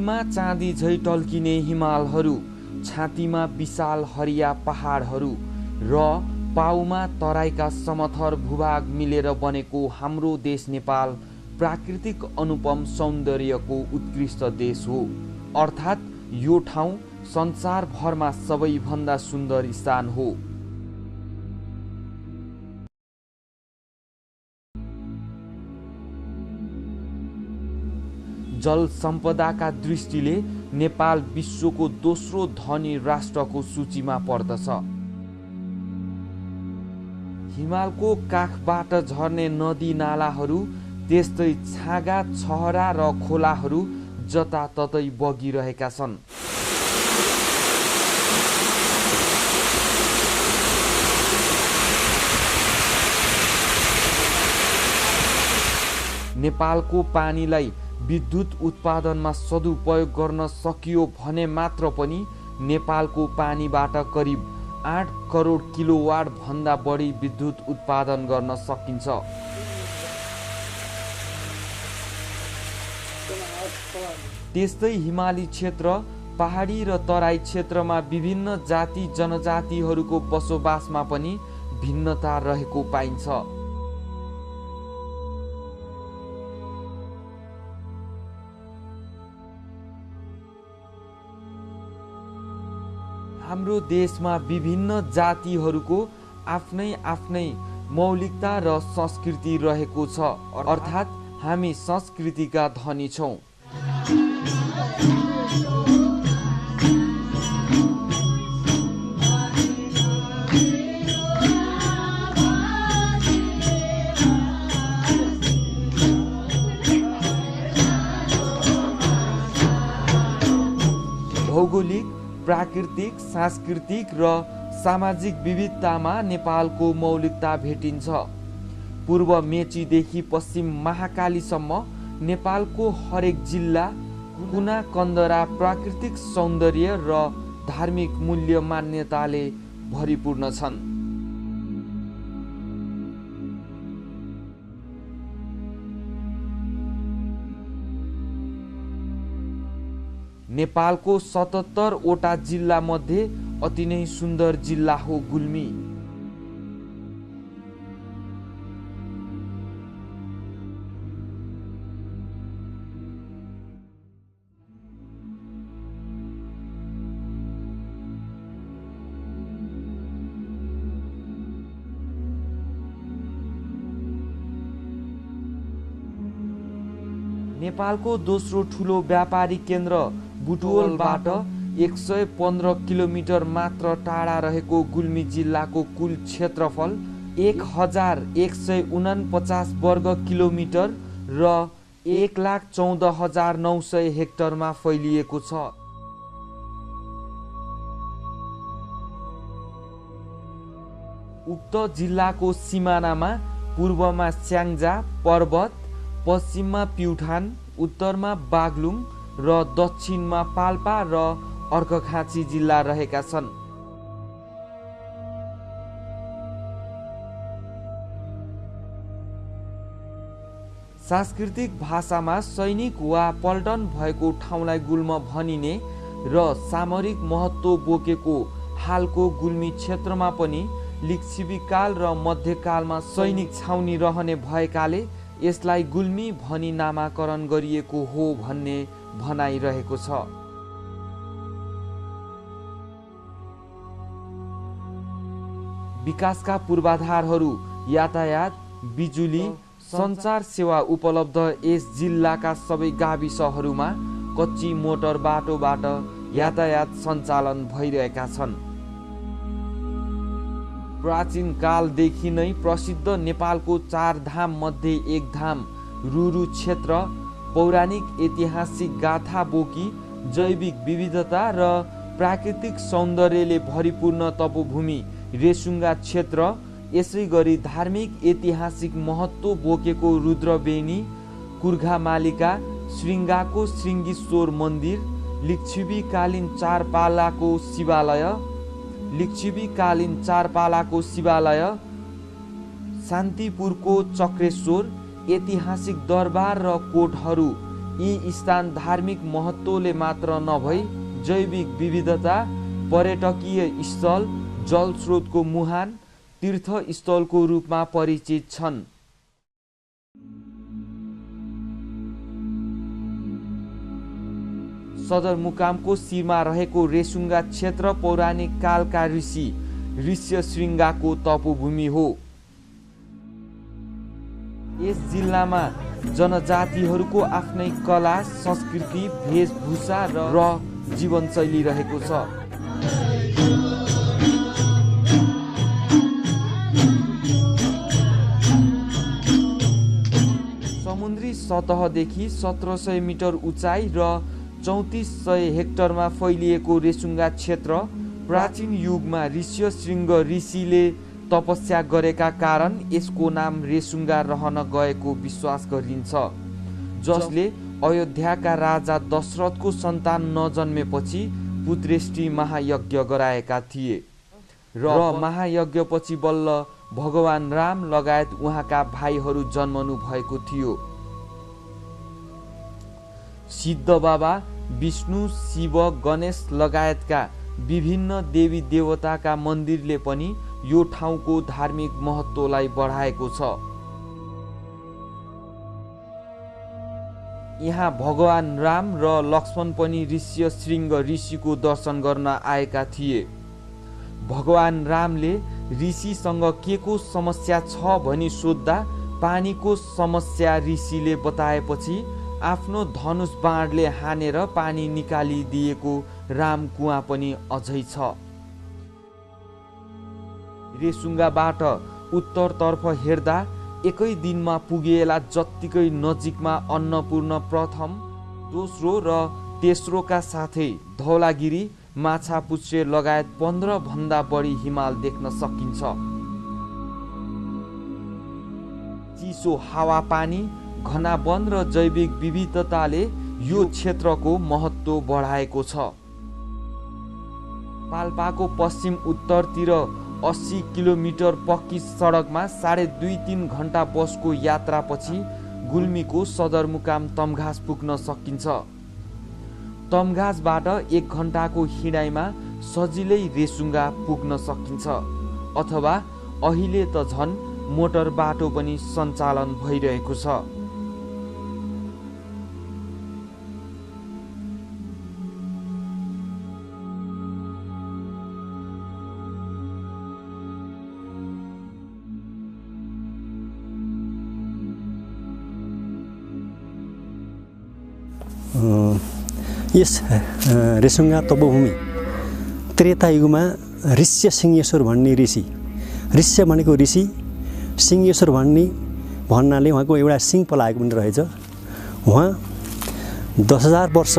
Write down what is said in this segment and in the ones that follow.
शिरमा चाँदी झै टल्किने हिमालहरू, छातीमा विशाल हरिया पहाडहरू र पाउमा तराईका समथर भूभाग मिलेर बनेको हाम्रो देश नेपाल प्राकृतिक अनुपम सौन्दर्यको उत्कृष्ट देश हो। अर्थात् यो ठाउँ संसारभरमा सबैभन्दा सुन्दर स्थान हो। जल सम्पदाका दृष्टिले नेपाल विश्वको दोस्रो धनी राष्ट्रको सूचीमा पर्दछ। हिमालको काखबाट झर्ने नदी नालाहरू, त्यस्तै छाँगा छहरा र खोलाहरू जताततै बगिरहेका छन्। नेपालको पानीलाई विद्युत उत्पादनमा सदुपयोग गर्न सकियो भने मात्र पनि नेपालको पानीबाट करिब 8 करोड किलोवाट भन्दा बढी विद्युत उत्पादन गर्न सकिन्छ। त्यस्तै हिमाली क्षेत्र, पहाडी र तराई क्षेत्रमा विभिन्न जाति जनजातिहरूको बसोबासमा पनि भिन्नता रहेको पाइन्छ। हाम्रो देशमा विभिन्न जातिहरूको आफ्नै आफ्नै मौलिकता र संस्कृति रहेको छ। अर्थात् हामी संस्कृतिका धनी छौँ। भौगोलिक, प्राकृतिक, सांस्कृतिक र सामाजिक विविधतामा नेपालको मौलिकता भेटिन्छ। पूर्व मेचीदेखि पश्चिम महाकालीसम्म नेपालको हरेक जिल्ला, कुना कन्दरा प्राकृतिक सौन्दर्य र धार्मिक मूल्य मान्यताले भरिपूर्ण छन्। नेपालको 77 वटा जिल्ला मध्ये अति नै सुन्दर जिल्ला हो गुल्मी। नेपालको दोस्रो ठुलो व्यापारिक केन्द्र बुटवलबाट 115 किलोमिटर मात्र टाढा रहेको गुल्मी जिल्लाको कुल क्षेत्रफल 1149 वर्ग किलोमिटर र 1,14,900 हेक्टरमा फैलिएको छ। उक्त जिल्लाको सिमानामा पूर्वमा स्याङ्जा पर्वत, पश्चिममा प्युठान, उत्तरमा बागलुङ र दक्षिणमा पाल्पा र अर्घखाँची जिल्ला रहेका छन्। सांस्कृतिक भाषामा सैनिक वा पल्टन भएको ठाउँलाई गुल्म भनिने र सामरिक महत्त्व बोकेको हालको गुल्मी क्षेत्रमा पनि लिच्छविकाल र मध्यकालमा सैनिक छाउनी रहने भएकाले यसलाई गुल्मी भनी नामाकरण गरिएको हो भन्ने भनाइरहेको छ। विकासका पूर्वाधारहरू यातायात, बिजुली, सञ्चार सेवा उपलब्ध यस जिल्लाका सबै गाविसहरूमा कच्ची मोटर बाटोबाट यातायात सञ्चालन भइरहेका छन्। प्राचीन कालदेखि नै प्रसिद्ध नेपालको 4 धाम मध्ये एक धाम रुरु क्षेत्र पौराणिक ऐतिहासिक गाथा बोकी जैविक विविधता र प्राकृतिक सौन्दर्यले भरिपूर्ण तपोभूमि रेसुङ्गा क्षेत्र, यसै गरी धार्मिक ऐतिहासिक महत्त्व बोकेको रुद्रबेनी, कुर्घामालिका, श्रृङ्गाको श्रृङ्गेश्वर मन्दिर, लिच्छविकालीन चारपालाको शिवालय, शान्तिपुरको चक्रेश्वर, ऐतिहासिक दरबार र कोटहरू यी स्थान धार्मिक महत्त्वले मात्र नभई जैविक विविधता, पर्यटकीय स्थल, जल स्रोतको मुहान, तीर्थस्थलको रूपमा परिचित छन्। सदरमुकामको शिरमा रहेको रेसुङ्गा क्षेत्र पौराणिक कालका ऋषि ऋष्यशृङ्गाको तपोभूमि हो। यस जिल्लामा जनजातिहरूको आफ्नै कला, संस्कृति, वेशभूषा र जीवनशैली रहेको छ। समुद्री सतहदेखि 1700 मिटर उचाइ र 3400 हेक्टरमा फैलिएको रेसुङ्गा क्षेत्र प्राचीन युगमा ऋष्यशृङ्ग ऋषिले तपस्या गरेका कारण यसको नाम रेसुङ्गा रहन गएको विश्वास गरिन्छ, जसले अयोध्याका राजा दशरथको सन्तान नजन्मेपछि पुत्रेष्टि महायज्ञ गराएका थिए र महायज्ञपछि बल्ल भगवान राम लगायत उहाँका भाइहरू जन्मनु भएको थियो। सिद्ध बाबा, विष्णु, शिव, गणेश लगायतका विभिन्न देवी देवताका मन्दिरले पनि यो ठाउँको धार्मिक महत्त्वलाई बढाएको छ। यहाँ भगवान राम र लक्ष्मण पनि ऋष्यशृङ्ग ऋषिको दर्शन गर्न आएका थिए। भगवान रामले ऋषिसँग के को समस्या छ भनी सोध्दा पानीको समस्या ऋषिले बताएपछि आफ्नो धनुष बाणले हानेर पानी निकालिदिएको राम कुवा पनि अझै छ। रेसुङ्गाबाट उत्तरतर्फ हेर्दा एकै दिनमा पुगेला जत्तिकै नजिकमा अन्नपूर्ण प्रथम, दोस्रो र तेस्रोका साथै धौलागिरी, माछापुच्छ्रे लगायत 15 भन्दा बढी हिमाल देख्न सकिन्छ। चिसो हावापानी, घना वन र जैविक विविधताले यो क्षेत्रको महत्त्व बढाएको छ। पाल्पाको पश्चिम उत्तरतिर 80 किलोमिटर पक्की सडकमा 2.5-3 घण्टा बसको यात्रापछि गुल्मीको सदरमुकाम तमघास पुग्न सकिन्छ। तमघासबाट 1 घण्टाको हिँडाइमा सजिलै रेसुङ्गा पुग्न सकिन्छ, अथवा अहिले त झन् मोटर बाटो पनि सञ्चालन भइरहेको छ। यस रेसुङ्गा तपोभूमि त्रेता युगमा ऋष्य सिंहेश्वर भन्ने ऋषि, ऋष्य भनेको ऋषि, सिंहेश्वर भन्नाले उहाँको एउटा सिंह पलाएको पनि रहेछ। उहाँ 10,000 वर्ष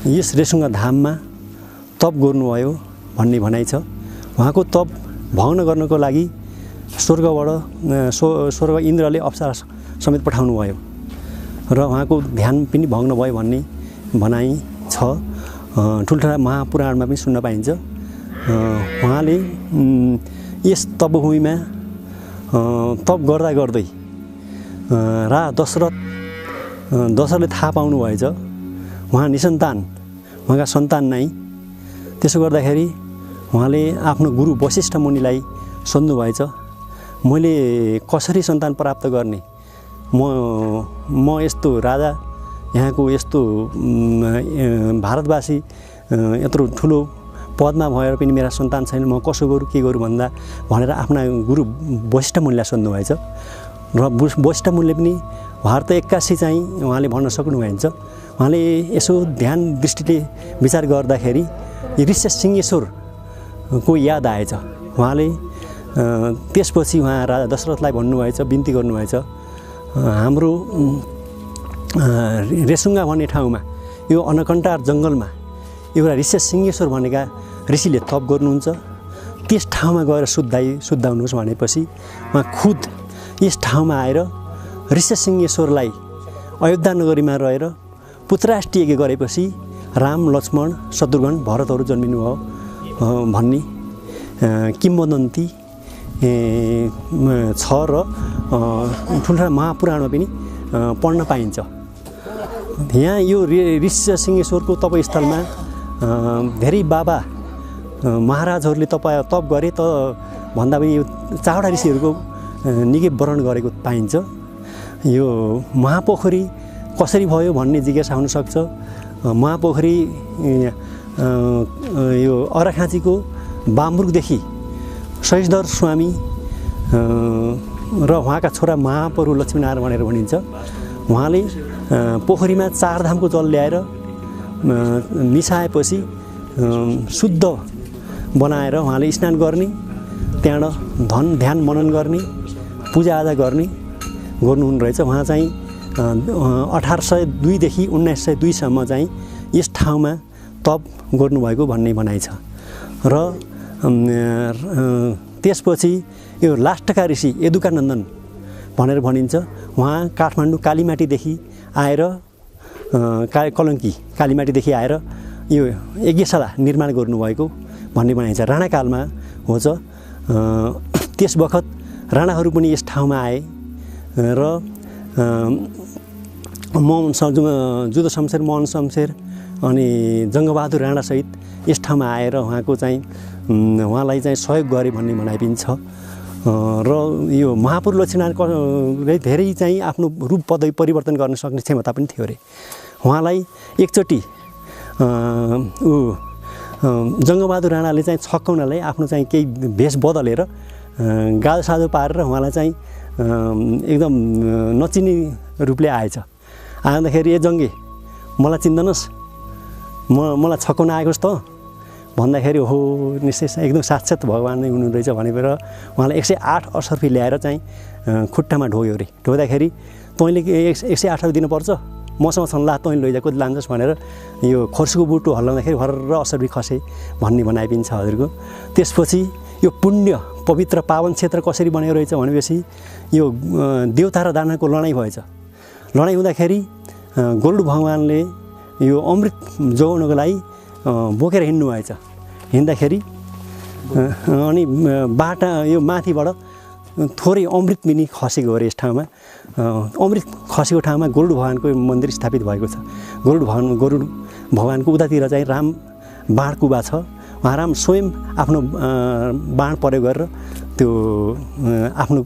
यस रेसुङ्गा धाममा तप गर्नुभयो भन्ने भनाइ छ। उहाँको तप भग्न गर्नको लागि स्वर्ग इन्द्रले अप्सरा समेत पठाउनु भयो र उहाँको ध्यान पनि भग्न भयो भन्ने भनाइ छ। ठुल्ठुला महापुराणमा पनि सुन्न पाइन्छ। उहाँले यस तपभूमिमा तप गर्दा गर्दै दशरथले थाहा पाउनु भएछ उहाँ निसन्तान, उहाँका सन्तान नै। त्यसो गर्दाखेरि उहाँले आफ्नो गुरु वशिष्ठ मुनिलाई सोध्नुभएछ, मैले कसरी सन्तान प्राप्त गर्ने? म यस्तो राजा, यहाँको यस्तो भारतवासी यत्रो ठुलो पदमा भएर पनि मेरा सन्तान छैन, म कसो गरौँ के गरौँ भनेर आफ्ना गुरु वशिष्ठ मुनिलाई सोध्नुभएछ। र वशिष्ठ मुनिले पनि उहाँहरू त 81 चाहिँ उहाँले भन्न सक्नुभएछ। उहाँले यसो ध्यान दृष्टिले विचार गर्दाखेरि ऋष्य सिंहेश्वरको याद आएछ। उहाँले त्यसपछि उहाँ राजा दशरथलाई भन्नुभएछ, बिन्ती गर्नुभएछ, हाम्रो रेसुङ्गा भन्ने ठाउँमा यो अनकन्टार जङ्गलमा एउटा ऋष्य सिंहेश्वर भनेका ऋषिले तप गर्नुहुन्छ, त्यस ठाउँमा गएर शुद्धाउनुहोस् भनेपछि उहाँ खुद यस ठाउँमा आएर ऋष्य सिंहेश्वरलाई अयोध्या नगरीमा रहेर पुत्राष्टि गरेपछि राम, लक्ष्मण, शत्रुघ्न, भरतहरू जन्मिनुभयो भन्ने किम्वदन्ती छ र ठुल्ठुला महापुराणमा पनि पढ्न पाइन्छ। यहाँ यो ऋष्यसिंहेश्वरको तपस्थलमा धेरै बाबा महाराजहरूले तप गरे त भन्दा पनि यो चावडा ऋषिहरूको निकै वर्णन गरेको पाइन्छ। यो महापोखरी कसरी भयो भन्ने जिज्ञासा हुनसक्छ। महापोखरी यो अर्घाखाँचीको बामरुकदेखि सहिष्णुधर स्वामी र उहाँका छोरा महाप्रभु लक्ष्मीनारायण भनेर भनिन्छ। उहाँले पोखरीमा 4 धामको जल ल्याएर मिसाएपछि शुद्ध बनाएर उहाँले स्नान गर्ने, त्यहाँबाट ध्यान मनन गर्ने, पूजाआजा गर्नुहुने रहेछ। उहाँ चाहिँ 1802 देखि 1902 सम्म चाहिँ यस ठाउँमा तप गर्नुभएको भन्ने भनाइ छ। र त्यसपछि यो लास्टका ऋषि यदुकानन्दन भनेर भनिन्छ। उहाँ काठमाडौँ कालीमाटीदेखि आएर कलङ्की कालीमाटीदेखि आएर यो यज्ञशाला निर्माण गर्नुभएको भन्ने भनाइन्छ। राणाकालमा हो। त्यस बखत राणाहरू पनि यस ठाउँमा आए र जुदो शमशेर, मोहन शमशेर अनि जङ्गबहादुर राणासहित यस ठाउँमा आएर उहाँलाई चाहिँ सहयोग गरे भन्ने भनाइपिन्छ। र यो महापुरुष लक्ष्मीनारायणले धेरै चाहिँ आफ्नो रूप पदवी परिवर्तन गर्न सक्ने क्षमता पनि थियो अरे। उहाँलाई एकचोटि जङ्गबहादुर राणाले चाहिँ छक्काउनलाई आफ्नो चाहिँ केही भेष बदलेर गाजो साजो पारेर उहाँलाई चाहिँ एकदम नचिनी रूपले आएछ। आउँदाखेरि ए जङ्गे मलाई चिन्दैनस्, मलाई छक्काउन आएकोस् त भन्दाखेरि हो निश्चय एकदम साक्षात् भगवान् नै हुनु रहेछ भनेर उहाँलाई 108 असर्फी ल्याएर चाहिँ खुट्टामा ढोग्यो अरे। ढोग्दाखेरि तैँले 108 दिनुपर्छ, मसँग छन्ला तैँले लैजा कति लान्छस् भनेर यो खोर्सीको बुटो हल्लाउँदाखेरि हर्र असर्फी खसे भन्ने भनाइपिन्छ हजुरको। त्यसपछि यो पुण्य पवित्र पावन क्षेत्र कसरी बनेको रहेछ भनेपछि यो देवता र दानवको लडाइँ भएछ। लडाइँ हुँदाखेरि गरुड भगवानले यो अमृत जोगाउनको लागि बोकेर हिँड्नु भएछ। हिँड्दाखेरि अनि बाटा यो माथिबाट थोरै अमृत पनि खसेको अरे। यस ठाउँमा अमृत खसेको ठाउँमा गरुड भगवानको मन्दिर स्थापित भएको छ। गरुड भगवानको उतातिर चाहिँ राम बाण कुबा छ। उहाँ राम स्वयं आफ्नो बाण प्रयोग गरेर त्यो आफ्नो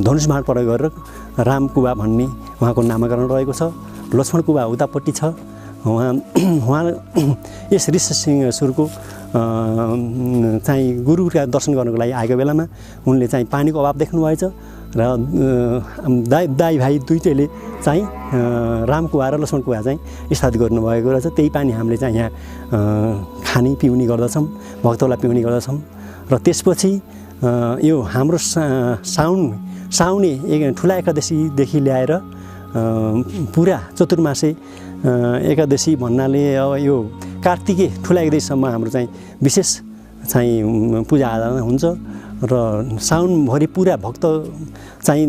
धनुष बाण प्रयोग गरेर राम कुबा भन्ने उहाँको नामाकरण रहेको छ। लक्ष्मण कुबा उतापट्टि छ। उहाँ यस ऋष्यसिंहेश्वरको चाहिँ गुरुका दर्शन गर्नको लागि आएको बेलामा उनले चाहिँ पानीको अभाव देख्नुभएछ र दाइ भाइ दुईटैले चाहिँ राम कुवा र लक्ष्मण कुवा चाहिँ स्थापित गर्नुभएको रहेछ। त्यही पानी हामीले चाहिँ यहाँ खाने पिउने गर्दछौँ, भक्तहरूलाई पिउने गर्दछौँ। र त्यसपछि यो हाम्रो साउने ठुला एकादशीदेखि ल्याएर पुरा चतुर्मासे एकादशी भन्नाले अब यो कार्तिके ठुला एकादशीसम्म हाम्रो चाहिँ विशेष चाहिँ पूजाआजा हुन्छ र साउनभरि पुरा भक्त चाहिँ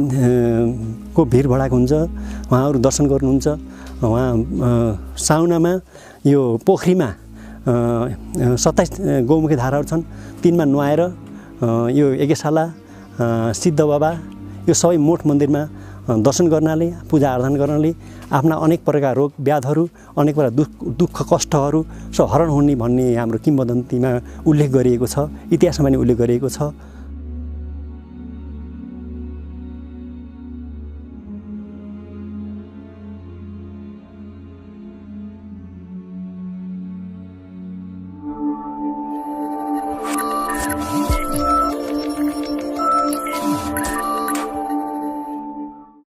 को भिड भडाक हुन्छ। उहाँहरू दर्शन गर्नुहुन्छ। उहाँ साउनामा यो पोखरीमा 27 गौमुखी धाराहरू छन्। तिनमा नुहाएर यो यज्ञशाला सिद्ध बाबा यो सबै मठ मन्दिरमा दर्शन गर्नाले पूजा आराधना गर्नाले आफ्ना अनेक प्रकारका रोग व्याधहरू अनेक प्रकार दुःख कष्टहरू हरण हुने भन्ने हाम्रो किंवदन्तीमा उल्लेख गरिएको छ, इतिहासमा पनि उल्लेख गरिएको छ।